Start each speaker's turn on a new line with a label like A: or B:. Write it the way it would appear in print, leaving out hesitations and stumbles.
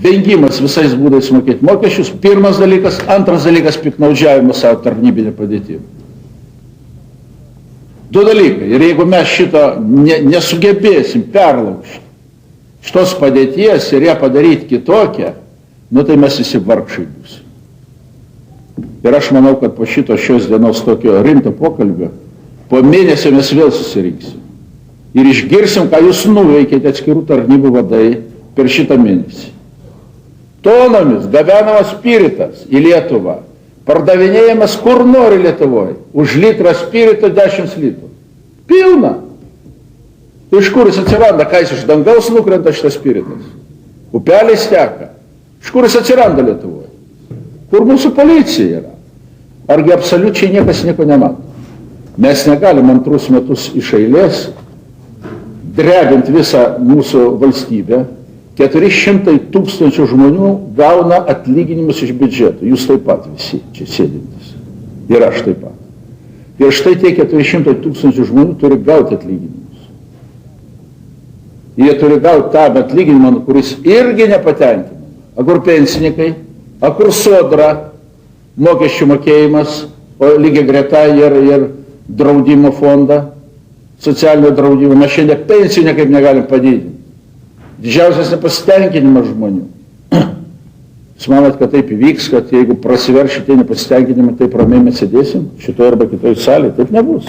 A: vengimas visais būdais mokėti mokesčius, pirmas dalykas, antras dalykas piknaudžiavimas savo tarnybinę padėtį. Du dalykai. Ir jeigu mes šito nesugebėsim perlaužti, šitos padėties ir ją padaryti kitokią, nu tai mes visi vargšai būsim. Ir aš manau, kad po šios dienos tokio rimto pokalbio, po mėnesio mes vėl susirinksim. Ir išgirsim, ką jūs nuveikėte atskirų tarnybų vadai per šitą mėnesį. Tonomis gabenamas spiritas į Lietuvą, pardavinėjamas kur nori Lietuvoje, už litrą spirito 10 litrų. Pilna. Tai iš kur jis atsiranda, ką jis iš dangaus nukrenta šitas spiritas? Upeliais teka. Iš kur jis atsiranda Lietuvoje? Kur mūsų policija yra? Argi absoliučiai niekas nieko nemato? Mes negalim antrus metus iš eilės drebint visą mūsų valstybę. 400 tūkstančių žmonių gauna atlyginimus iš biudžeto. Jūs taip pat visi čia sėdintys. Ir aš taip pat. Ir štai tie 400 tūkstančių žmonių turi gauti atlyginimus. Jie turi gauti tą atlyginimą, kuris irgi nepatenkina. A kur pensininkai, a kur sodra, mokesčių mokėjimas, o lygiai greta ir draudimo fondą, socialinio draudimo. Mes šiandien pensijų niekaip negalim padidinti. Didžiausias nepasitenkinimas žmonių. Jūs manot, kad taip įvyks, kad jeigu prasiverš šitie nepasitenkinimai, taip ramiai mes sėdėsim šitoje arba kitoje salėje? Taip nebus.